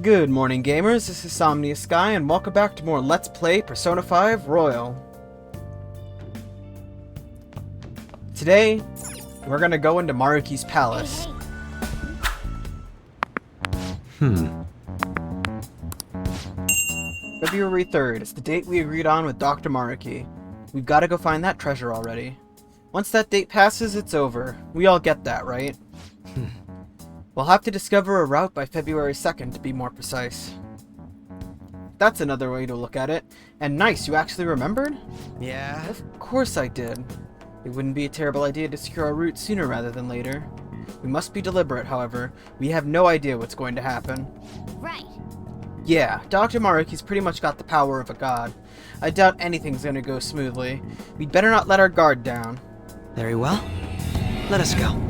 Good morning, gamers. This is SomniaSky, and welcome back to more Let's Play Persona 5 Royal. Today, we're gonna go into Maruki's palace. February 3rd is the date we agreed on with Dr. Maruki. We've got to go find that treasure already. Once that date passes, it's over. We all get that, right? We'll have to discover a route by February 2nd to be more precise. That's another way to look at it. And nice, you actually remembered? Yeah? Of course I did. It wouldn't be a terrible idea to secure our route sooner rather than later. We must be deliberate, however. We have no idea what's going to happen. Right. Yeah, Dr. Maruki's pretty much got the power of a god. I doubt anything's gonna go smoothly. We'd better not let our guard down. Very well. Let us go.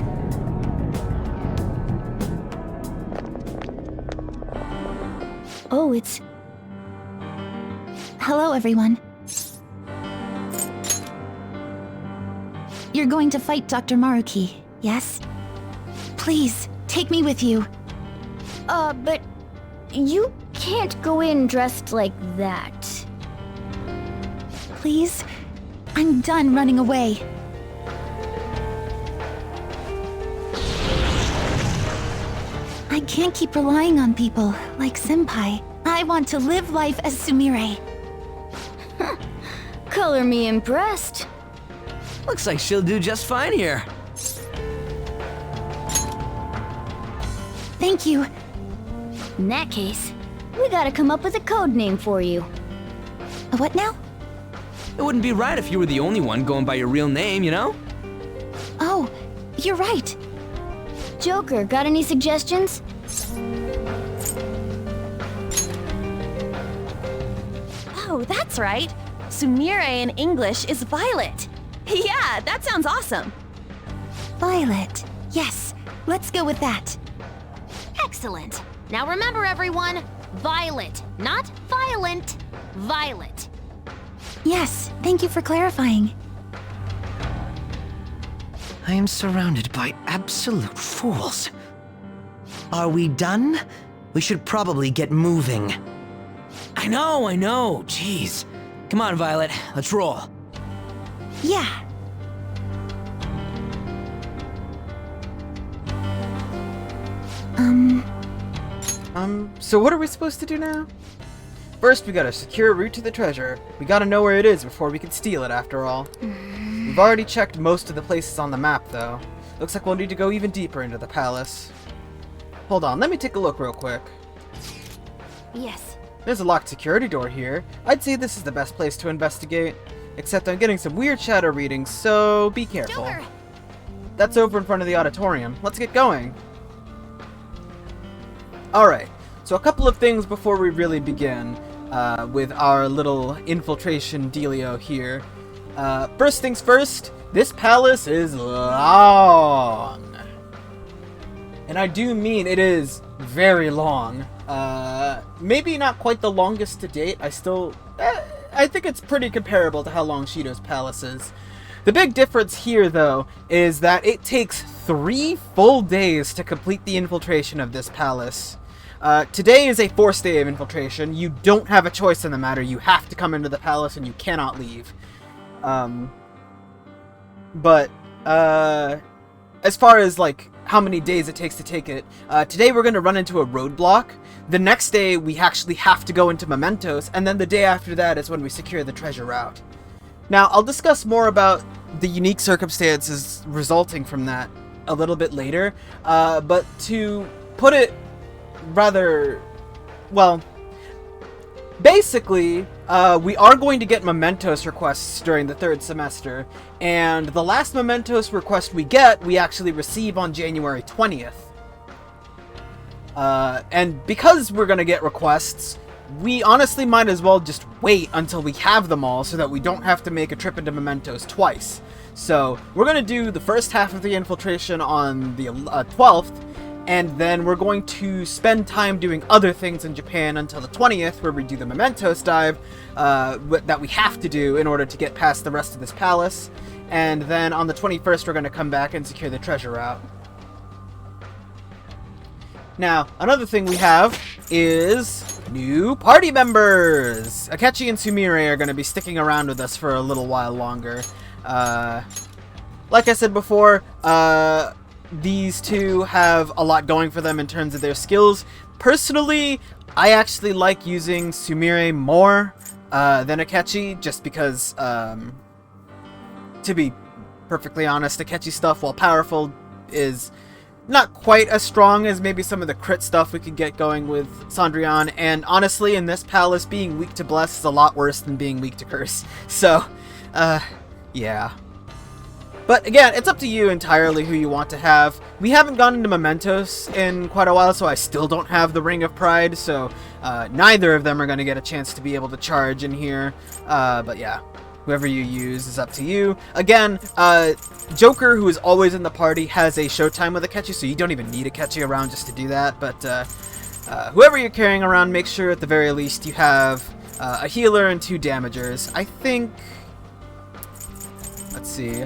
Oh, it's... Hello, everyone. You're going to fight Dr. Maruki, yes? Please, take me with you. But you can't go in dressed like that. Please? I'm done running away. I can't keep relying on people like Senpai. I want to live life as Sumire. Color me impressed. Looks like she'll do just fine here. Thank you. In that case, we gotta come up with a code name for you. What now? It wouldn't be right if you were the only one going by your real name, you know? Oh, you're right. Joker, got any suggestions? Oh, that's right. Sumire in English is Violet. Yeah, that sounds awesome. Violet. Yes, let's go with that. Excellent. Now remember, everyone, Violet, not violent. Violet. Yes, thank you for clarifying. I am surrounded by absolute fools. Are we done? We should probably get moving. I know. Jeez. Come on, Violet. Let's roll. Yeah. So what are we supposed to do now? First, we gotta secure a route to the treasure. We gotta know where it is before we can steal it, after all. We've already checked most of the places on the map, though. Looks like we'll need to go even deeper into the palace. Hold on, let me take a look real quick. Yes. There's a locked security door here. I'd say this is the best place to investigate. Except I'm getting some weird shadow readings, so be careful. Joker! That's over in front of the auditorium. Let's get going. Alright, so a couple of things before we really begin with our little infiltration dealio here. First things first, this palace is long. And I do mean it is very long. Maybe not quite the longest to date. I think it's pretty comparable to how long Shido's palace is. The big difference here, though, is that it takes 3 full days to complete the infiltration of this palace. Today is a 4th day of infiltration. You don't have a choice in the matter. You have to come into the palace and you cannot leave. As far as, like, how many days it takes to take it, today we're going to run into a roadblock. The next day, we actually have to go into Mementos, and then the day after that is when we secure the treasure route. Now, I'll discuss more about the unique circumstances resulting from that a little bit later, but to put it rather, well, basically, we are going to get Mementos requests during the 3rd semester, and the last Mementos request we get, we actually receive on January 20th. And because we're gonna get requests, we honestly might as well just wait until we have them all so that we don't have to make a trip into Mementos twice. So, we're gonna do the first half of the infiltration on the 12th, and then we're going to spend time doing other things in Japan until the 20th, where we do the Mementos dive that we have to do in order to get past the rest of this palace. And then on the 21st, we're going to come back and secure the treasure route. Now, another thing we have is new party members! Akechi and Sumire are going to be sticking around with us for a little while longer. Like I said before, these two have a lot going for them in terms of their skills. Personally, I actually like using Sumire more than Akechi, just because, to be perfectly honest, Akechi stuff, while powerful, is not quite as strong as maybe some of the crit stuff we could get going with Cendrillon, and honestly, in this palace, being weak to Bless is a lot worse than being weak to Curse. So, yeah. But again, it's up to you entirely who you want to have. We haven't gone into Mementos in quite a while, so I still don't have the Ring of Pride, so neither of them are going to get a chance to be able to charge in here. But yeah, whoever you use is up to you. Again, Joker, who is always in the party, has a showtime with Akechi, so you don't even need Akechi around just to do that. But whoever you're carrying around, make sure at the very least you have a healer and 2 damagers. I think... Let's see...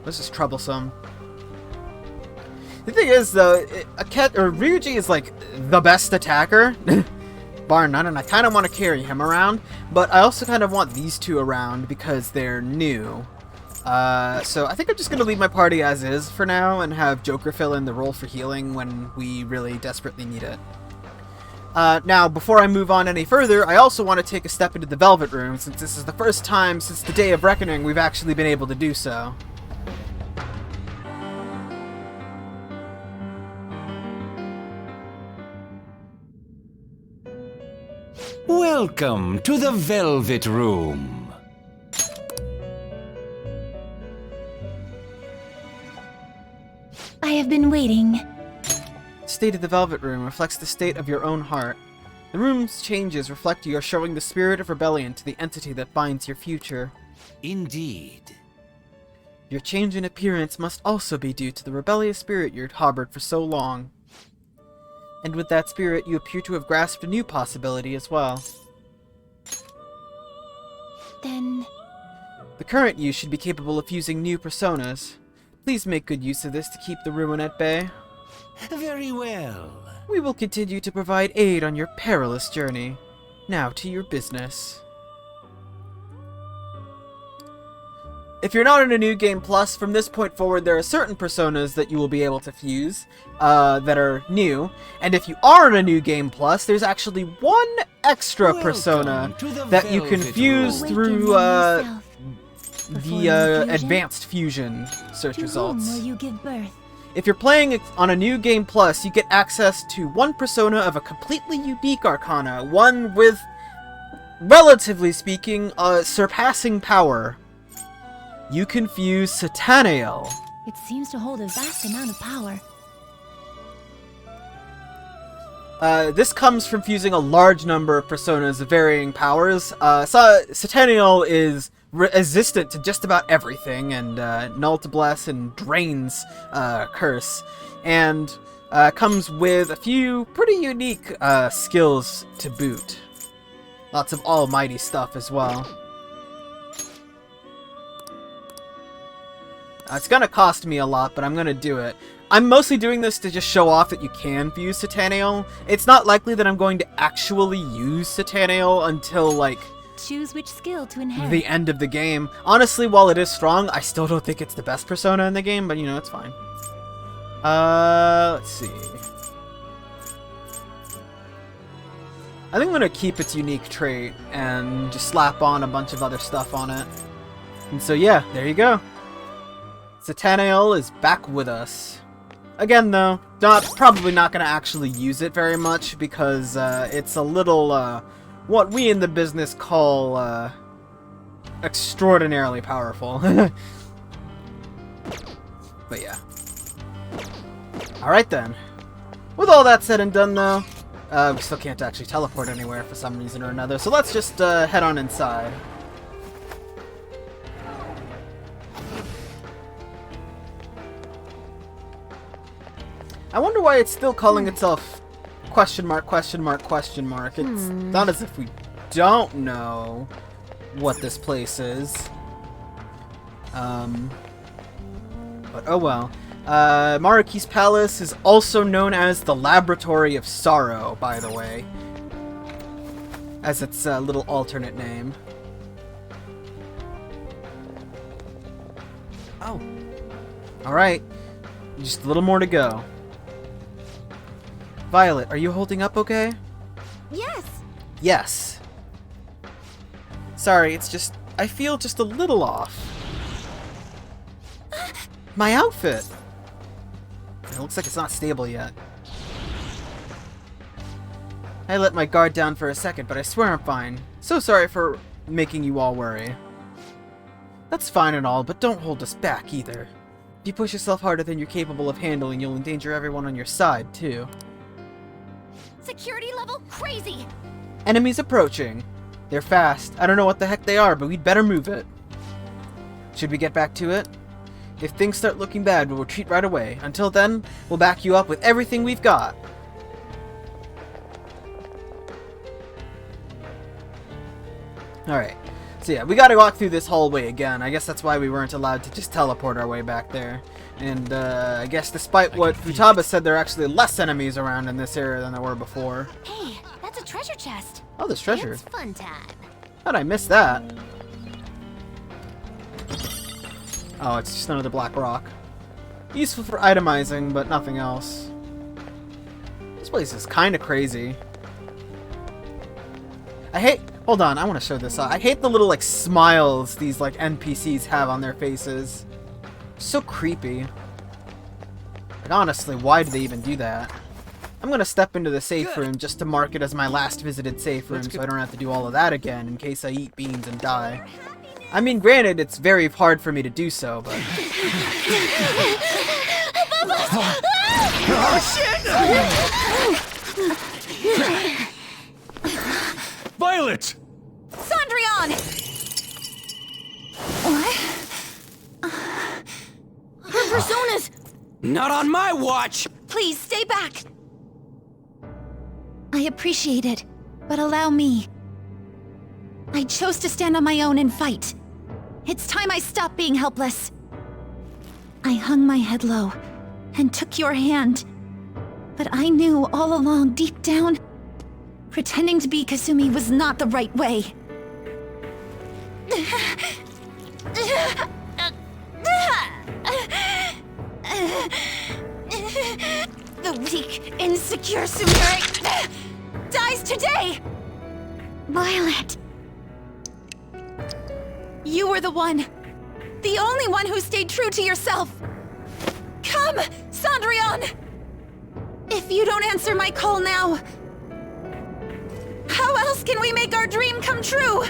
This is troublesome. The thing is, though, Ryuji is like the best attacker, bar none, and I kind of want to carry him around, but I also kind of want these two around because they're new. So I think I'm just going to leave my party as is for now and have Joker fill in the role for healing when we really desperately need it. Now, before I move on any further, I also want to take a step into the Velvet Room, since this is the first time since the Day of Reckoning we've actually been able to do so. Welcome to the Velvet Room. I have been waiting. The state of the Velvet Room reflects the state of your own heart. The room's changes reflect you are showing the spirit of rebellion to the entity that binds your future. Indeed. Your change in appearance must also be due to the rebellious spirit you'd harbored for so long. And with that spirit, you appear to have grasped a new possibility as well. Then... The current you should be capable of using new personas. Please make good use of this to keep the ruin at bay. Very well. We will continue to provide aid on your perilous journey. Now to your business. If you're not in a New Game Plus, from this point forward there are certain personas that you will be able to fuse that are new. And if you are in a New Game Plus, there's actually one extra persona that you can fuse through the advanced fusion search results. To whom will you give birth? If you're playing on a New Game Plus, you get access to one persona of a completely unique arcana, one with, relatively speaking, surpassing power. You can fuse Satanael. It seems to hold a vast amount of power. This comes from fusing a large number of personas of varying powers. Satanael is resistant to just about everything, and null to bless and drains curse, and comes with a few pretty unique skills to boot. Lots of almighty stuff as well. It's gonna cost me a lot, but I'm gonna do it. I'm mostly doing this to just show off that you can fuse Satanael. It's not likely that I'm going to actually use Satanael until, like, Choose which skill to inherit. the end of the game. Honestly, while it is strong, I still don't think it's the best persona in the game, but you know, it's fine. Let's see. I think I'm gonna keep its unique trait and just slap on a bunch of other stuff on it. And so yeah, there you go. Satanael is back with us. Again though, probably not gonna actually use it very much because it's a little what we in the business call extraordinarily powerful. But yeah. Alright then. With all that said and done though, we still can't actually teleport anywhere for some reason or another, so let's just head on inside. I wonder why it's still calling itself question mark, question mark, question mark. It's not as if we don't know what this place is. But oh well. Maruki's Palace is also known as the Laboratory of Sorrow, by the way, as its little alternate name. Oh. Alright, just a little more to go. Violet, are you holding up okay? Yes. Yes. Sorry, it's just, I feel just a little off. My outfit! It looks like it's not stable yet. I let my guard down for a second, but I swear I'm fine. So sorry for making you all worry. That's fine and all, but don't hold us back either. If you push yourself harder than you're capable of handling, you'll endanger everyone on your side, too. Security level crazy. Enemies approaching. They're fast. I don't know what the heck they are, but we'd better move it. Should we get back to it? If things start looking bad, we'll retreat right away. Until then, we'll back you up with everything we've got. Alright. So yeah, we gotta walk through this hallway again. I guess that's why we weren't allowed to just teleport our way back there. And I guess despite what Futaba said, there are actually less enemies around in this area than there were before. Hey, that's a treasure chest. Oh, there's treasure. It's fun time. How'd I miss that? Oh, it's just another black rock. Useful for itemizing, but nothing else. This place is kind of crazy. I hate... Hold on, I want to show this off. I hate the little, like, smiles these, like, NPCs have on their faces. So creepy. Like, honestly, why do they even do that? I'm gonna step into the safe room just to mark it as my last visited safe room so I don't have to do all of that again in case I eat beans and die. I mean, granted, it's very hard for me to do so, but... Violet! Sondrian! Her personas! Not on my watch! Please stay back! I appreciate it, but allow me. I chose to stand on my own and fight. It's time I stop being helpless. I hung my head low and took your hand. But I knew all along, deep down, pretending to be Kasumi was not the right way. The weak, insecure Sumire dies today! Violet! You were the one. The only one who stayed true to yourself. Come, Sondrian! If you don't answer my call now, How else can we make our dream come true?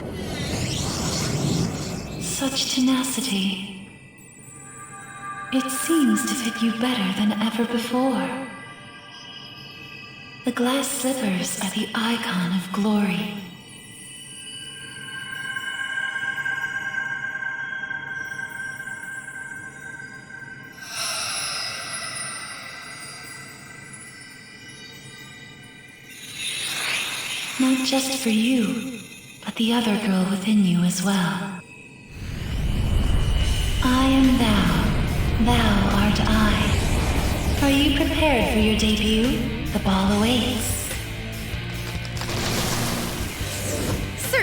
Such tenacity. It seems to fit you better than ever before. The glass slippers are the icon of glory. Not just for you, but the other girl within you as well. I am thou, thou art I. Are you prepared for your debut? The ball awaits.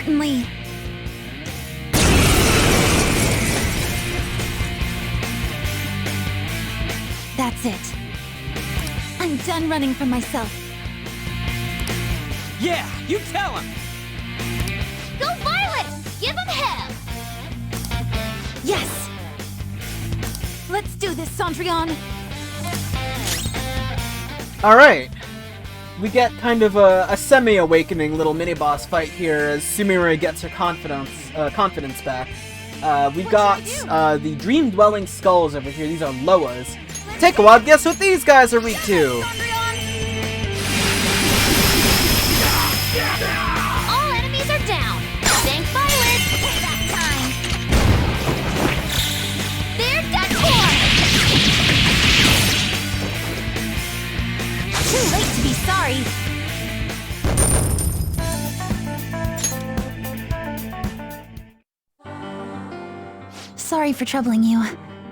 certainly. That's it. I'm done running from myself. Yeah, you tell him! Go Violet! Give him hell! Yes! Let's do this, Sondrian! Alright. We get kind of a semi-awakening little mini-boss fight here as Sumire gets her confidence back. We got the Dream-Dwelling Skulls over here. These are Loas. Take a wild guess what these guys are weak to! All enemies are down! Thank Violet! That time! They're done for! Too late to be sorry. Sorry for troubling you.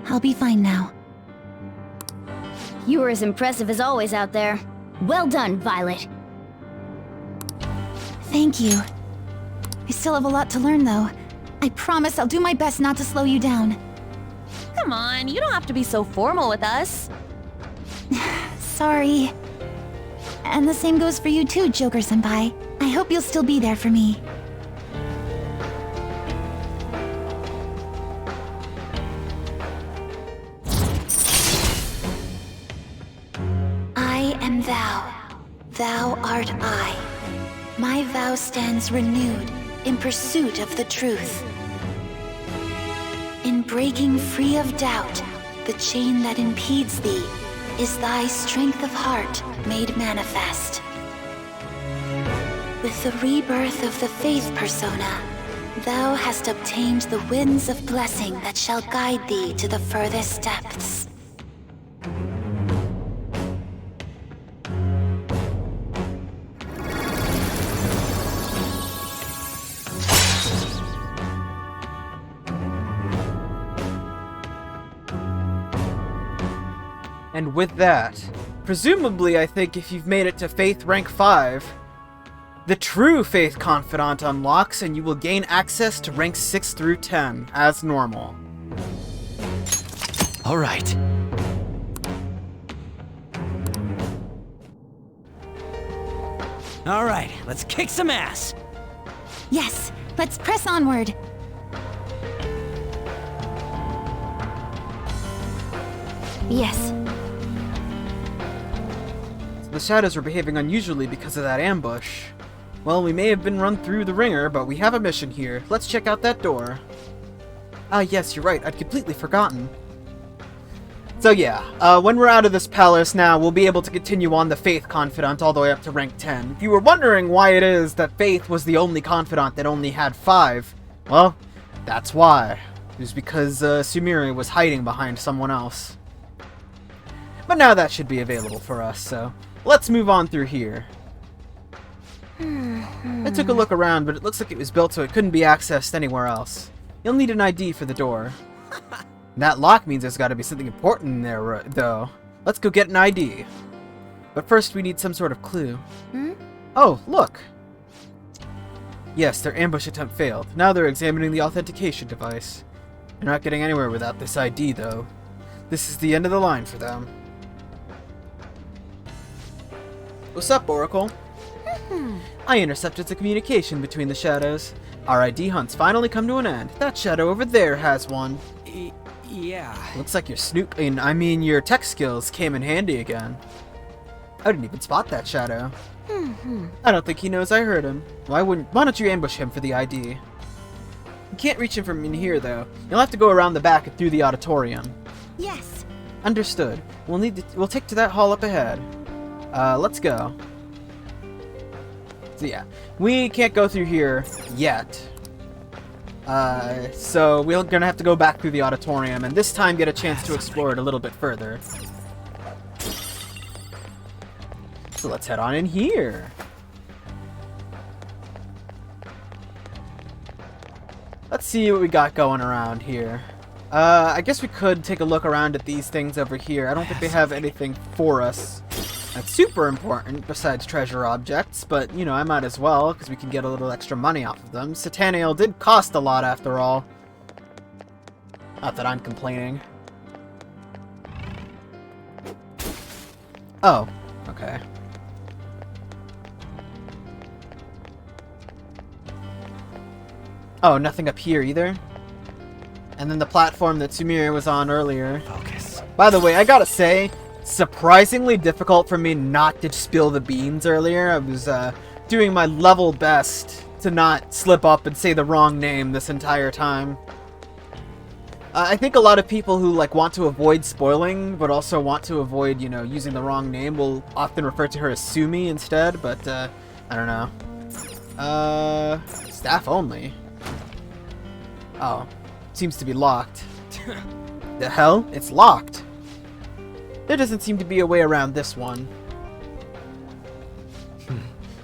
I'll be fine now. You were as impressive as always out there. Well done, Violet. Thank you. I still have a lot to learn, though. I promise I'll do my best not to slow you down. Come on, you don't have to be so formal with us. Sorry. And the same goes for you too, Joker-senpai. I hope you'll still be there for me. I am thou. Thou art I. My vow stands renewed in pursuit of the truth. In breaking free of doubt, the chain that impedes thee is thy strength of heart made manifest. With the rebirth of the faith persona, thou hast obtained the winds of blessing that shall guide thee to the furthest depths. And with that, presumably I think if you've made it to Faith rank 5, the true Faith Confidant unlocks and you will gain access to rank 6 through 10, as normal. Alright. Alright, let's kick some ass! Yes, let's press onward. Yes. The shadows were behaving unusually because of that ambush. Well, we may have been run through the ringer, but we have a mission here. Let's check out that door. Ah, yes, you're right. I'd completely forgotten. So yeah, when we're out of this palace now, we'll be able to continue on the Faith Confidant all the way up to rank 10. If you were wondering why it is that Faith was the only Confidant that only had 5, well, that's why. It was because Sumire was hiding behind someone else. But now that should be available for us, so let's move on through here. I took a look around, but it looks like it was built so it couldn't be accessed anywhere else. You'll need an ID for the door. That lock means there's gotta be something important in there, though. Let's go get an ID. But first we need some sort of clue. Oh, look! Yes, their ambush attempt failed. Now they're examining the authentication device. They're not getting anywhere without this ID, though. This is the end of the line for them. What's up, Oracle? I intercepted the communication between the shadows. Our ID hunt's finally come to an end. That shadow over there has one. Yeah. Looks like your tech skills came in handy again. I didn't even spot that shadow. I don't think he knows I heard him. Why don't you ambush him for the ID? You can't reach him from in here, though. You'll have to go around the back and through the auditorium. Yes. Understood. We'll take to that hall up ahead. Let's go. So yeah, we can't go through here yet. So we're gonna have to go back through the auditorium and this time get a chance to explore it a little bit further. So let's head on in here. Let's see what we got going around here. I guess we could take a look around at these things over here. I don't think they have anything for us that's super important besides treasure objects, but, you know, I might as well, because we can get a little extra money off of them. Sataniel did cost a lot, after all. Not that I'm complaining. Oh, okay. Oh, nothing up here either? And then the platform that Sumire was on earlier. Focus. By the way, I gotta say, surprisingly difficult for me not to spill the beans earlier. I was doing my level best to not slip up and say the wrong name this entire time. I think a lot of people who want to avoid spoiling, but also want to avoid, using the wrong name will often refer to her as Sumi instead, but I don't know. Staff only. Oh, seems to be locked. The hell? It's locked. There doesn't seem to be a way around this one.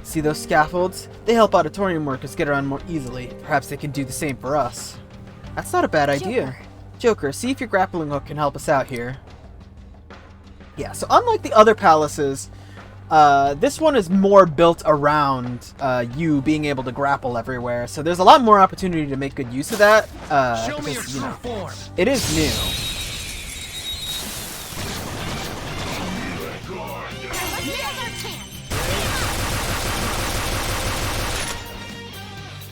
See those scaffolds? They help auditorium workers get around more easily. Perhaps they can do the same for us. That's not a bad idea. Joker, see if your grappling hook can help us out here. Yeah, so unlike the other palaces, this one is more built around you being able to grapple everywhere. So there's a lot more opportunity to make good use of that. Show me your because, true form. it is new.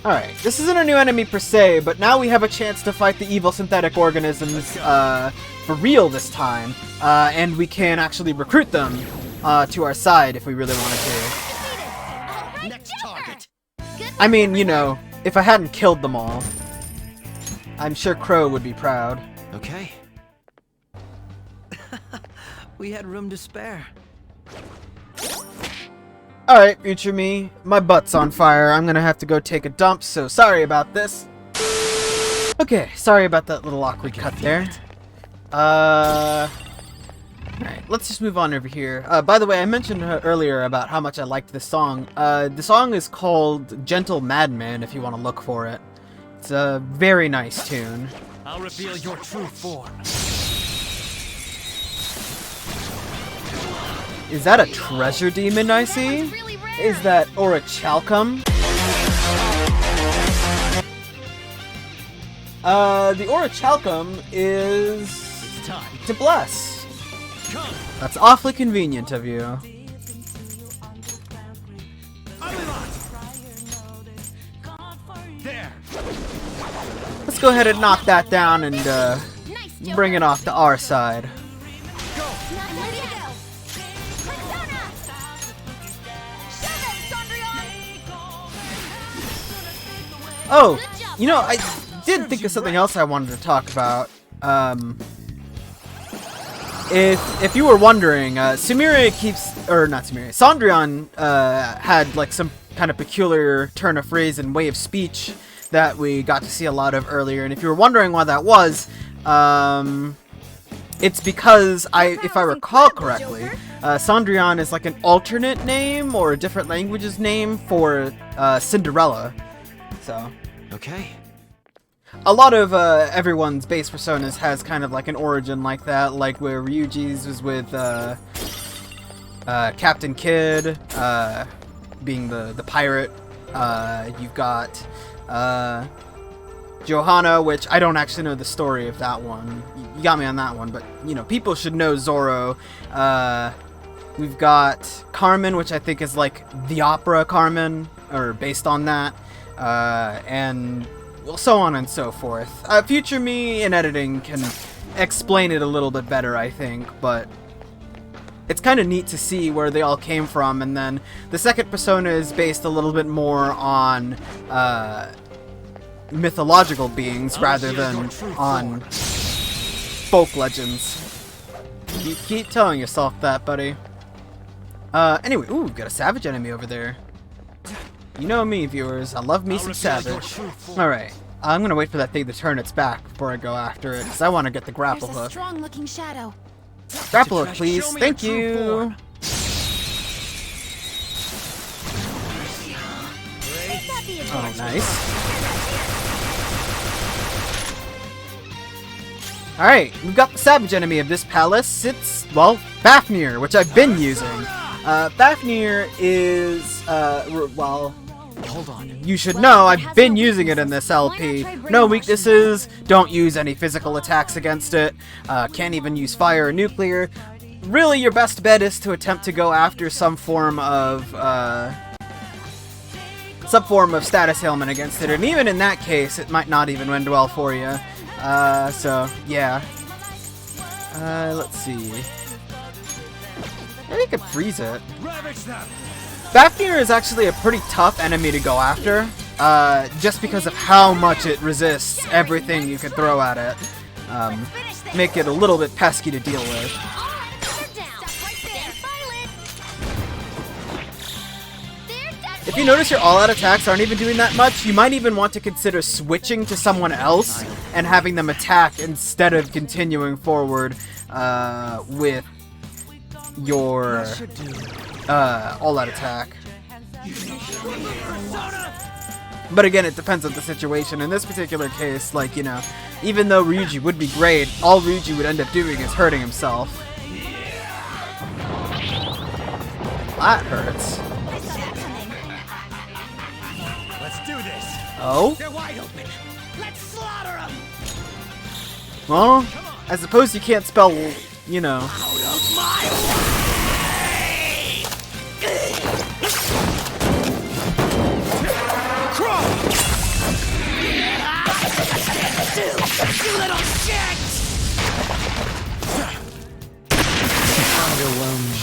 Alright, this isn't a new enemy per se, but now we have a chance to fight the evil synthetic organisms for real this time. And we can actually recruit them to our side if we really wanted to. Next target. I mean, you know, if I hadn't killed them all, I'm sure Crow would be proud. Okay. We had room to spare. Alright, future me, my butt's on fire. I'm gonna have to go take a dump, so sorry about this. Okay, sorry about that little awkward cut there. Alright, let's just move on over here. By the way, I mentioned earlier about how much I liked this song. The song is called Gentle Madman, if you want to look for it. It's a very nice tune. I'll reveal your true form. Is that a treasure demon I see? Is that Orichalcum? The Orichalcum is to bless. That's awfully convenient of you. There. Let's go ahead and knock that down and bring it off to our side. Oh, you know, I did think of something else I wanted to talk about. If you were wondering, Sumire keeps, or not Sumire, Sondrian had like some kind of peculiar turn of phrase and way of speech that we got to see a lot of earlier. And if you were wondering why that was, it's because if I recall correctly, Sondrian is like an alternate name or a different language's name for Cinderella. So, okay. A lot of everyone's base personas has kind of like an origin like that, like where Ryuji's was with Captain Kidd, being the pirate. You've got Johanna, which I don't actually know the story of that one. You got me on that one, but you know, people should know Zoro. We've got Carmen, which I think is like the opera Carmen, or based on that. And well, so on and so forth. Future me in editing can explain it a little bit better, I think, but it's kind of neat to see where they all came from. And then the second persona is based a little bit more on mythological beings rather than on folk legends. You keep telling yourself that, buddy. Anyway, ooh, got a savage enemy over there. You know me, viewers. I love me some savage. Alright, I'm gonna wait for that thing to turn its back before I go after it, because I want to get the grapple There's a hook. strong-looking shadow. Grapple hook, please. Thank you. Oh, nice. Alright, we've got the savage enemy of this palace. It's, well, Fafnir, which I've been using. Fafnir is, well, Hold on. you should know I've been using it in this LP. No weaknesses, don't use any physical attacks against it, can't even use fire or nuclear. Really, your best bet is to attempt to go after some form of status ailment against it, and even in that case, it might not even end well for you. So, yeah. Let's see. Maybe I could freeze it. Fafnir is actually a pretty tough enemy to go after, just because of how much it resists everything you can throw at it. Make it a little bit pesky to deal with. If you notice your all-out attacks aren't even doing that much, you might even want to consider switching to someone else and having them attack instead of continuing forward with your all-out attack. But again, it depends on the situation. In this particular case, like, you know, even though Ryuji would be great, all Ryuji would end up doing is hurting himself. that hurts. Let's do this. Oh? They're wide open. Let's slaughter them. Well, I suppose you can't spell, you know. Out of my way! Crawl! You little shit! Underwhelming.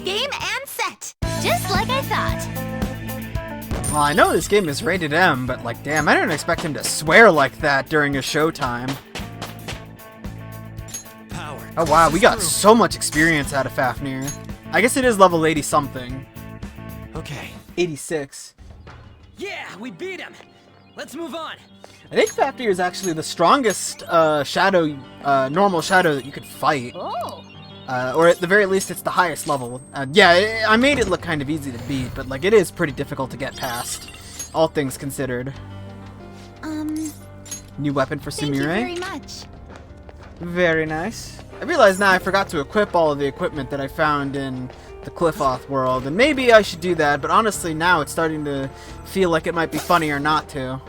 Game and set! Just like I thought. Well, I know this game is rated M, but like, damn, I didn't expect him to swear like that during a showtime. Oh wow, we got so much experience out of Fafnir. I guess it is level 80 something. Okay. 86. Yeah, we beat him. Let's move on. I think Fafnir is actually the strongest shadow, normal shadow that you could fight. Oh. Or at the very least, it's the highest level. Yeah, I made it look kind of easy to beat, but like it is pretty difficult to get past, all things considered. New weapon for Thank you Sumire. very much. Very nice. I realize now I forgot to equip all of the equipment that I found in the Cliffoth world, and maybe I should do that, but honestly now it's starting to feel like it might be funnier not to.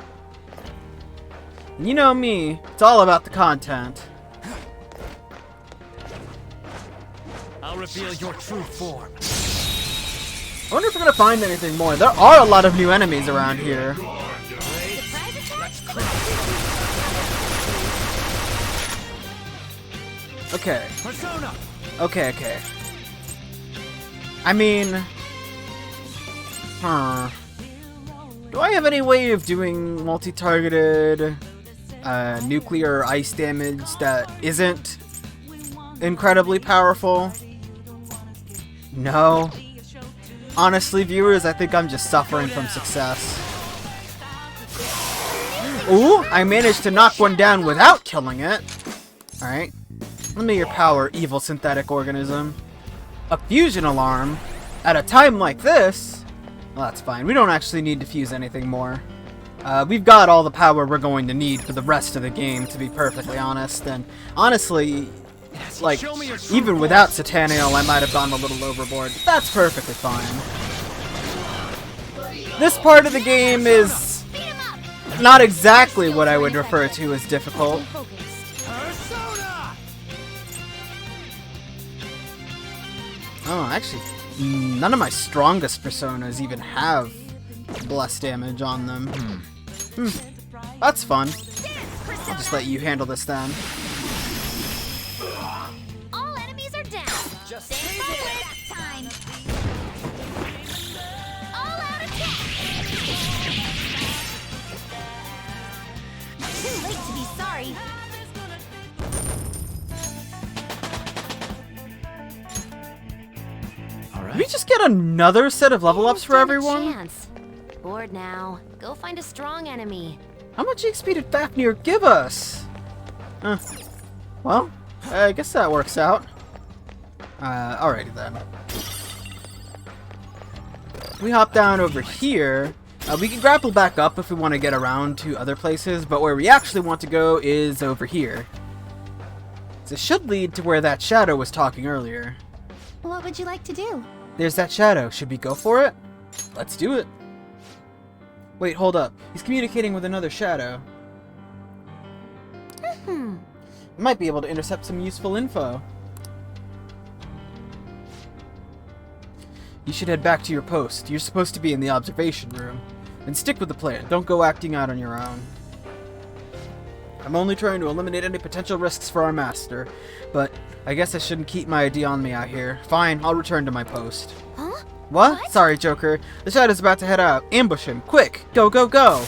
And you know me, it's all about the content. I'll reveal your true form. I wonder if we're gonna find anything more. There are a lot of new enemies around here. Okay. Persona. Okay. I mean... Do I have any way of doing multi-targeted nuclear ice damage that isn't incredibly powerful? No. Honestly, viewers, I think I'm just suffering from success. Ooh, I managed to knock one down without killing it. Alright. Let me your power, evil synthetic organism. A fusion alarm? At a time like this? Well, that's fine. We don't actually need to fuse anything more. We've got all the power we're going to need for the rest of the game, to be perfectly honest. And honestly, like, even without Sataniel, I might have gone a little overboard. That's perfectly fine. This part of the game is not exactly what I would refer to as difficult. Persona. Oh, actually, none of my strongest personas even have bless damage on them. That's fun. I'll just let you handle this then. All enemies are down. Just Stay take focused. Time. All out attack. Too late to be sorry. Did we just get another set of level ups for everyone? Chance. Bored now. Go find a strong enemy. How much XP did Fafnir give us? Well, I guess that works out. Alrighty then. We hop down over here. We can grapple back up if we want to get around to other places, but where we actually want to go is over here. This should lead to where that shadow was talking earlier. What would you like to do? There's that shadow. Should we go for it? Let's do it. Wait, hold up. He's communicating with another shadow. We might be able to intercept some useful info. You should head back to your post. You're supposed to be in the observation room. And stick with the plan. Don't go acting out on your own. I'm only trying to eliminate any potential risks for our master. But I guess I shouldn't keep my ID on me out here. Fine, I'll return to my post. Huh? What? Sorry, Joker. The Shadow's about to head out. Ambush him. Quick! Go, go, go!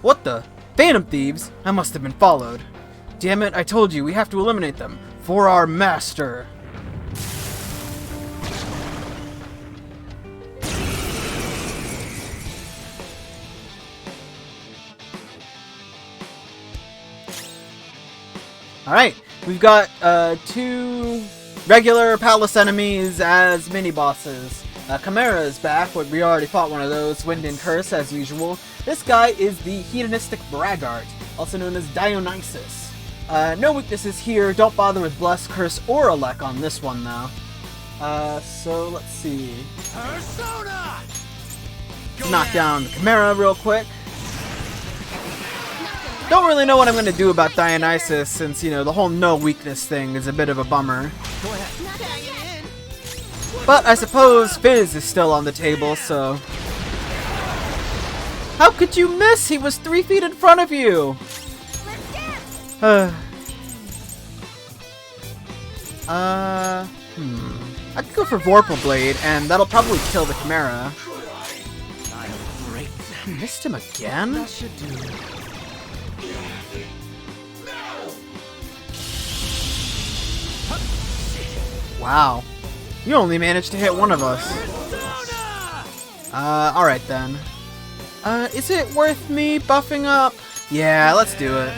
What the? Phantom thieves? I must have been followed. Damn it, I told you, we have to eliminate them. For our master. Alright, we've got two regular palace enemies as mini-bosses. Chimera's back, but we already fought one of those. Wind and Curse, as usual. This guy is the hedonistic braggart. also known as Dionysus. No weaknesses here. Don't bother with Bless, Curse, or Elect on this one, though. So let's see. Persona! Knock down the Chimera real quick. Don't really know what I'm going to do about Dionysus, since, you know, the whole no weakness thing is a bit of a bummer. Go ahead. But I suppose Fizz is still on the table, so... How could you miss? He was 3 feet in front of you! I could go for Vorpal Blade, and that'll probably kill the Chimera. I missed him again? That should do. Wow. You only managed to hit one of us. Alright then. Is it worth me buffing up? Yeah, let's do it.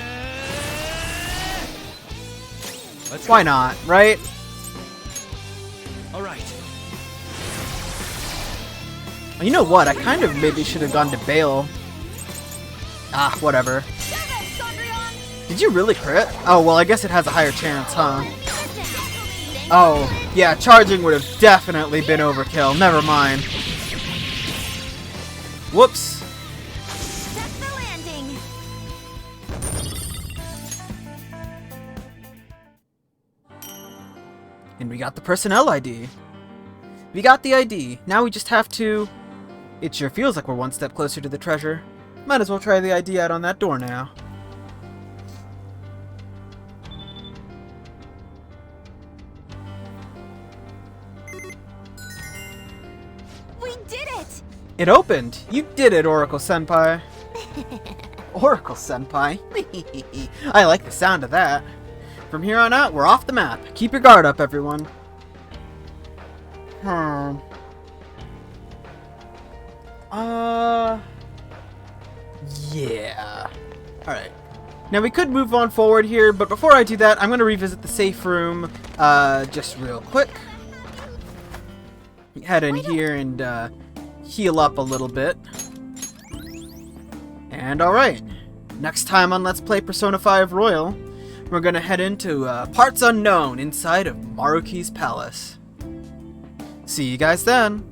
Why not, right? All right. You know what? I kind of maybe should have gone to Bale. Ah, whatever. Did you really crit? Oh, well, I guess it has a higher chance, huh? Oh, yeah, charging would have definitely been overkill. Never mind. Whoops. And we got the personnel ID. We got the ID. Now we just have to... It sure feels like we're one step closer to the treasure. Might as well try the ID out on that door now. We did it! It opened! You did it, Oracle Senpai. Oracle Senpai? I like the sound of that. From here on out, we're off the map. Keep your guard up, everyone. Yeah. Alright. Now we could move on forward here, but before I do that, I'm going to revisit the safe room, just real quick. Head in here and, heal up a little bit. And alright. Next time on Let's Play Persona 5 Royal, we're going to head into, parts unknown inside of Maruki's palace. See you guys then.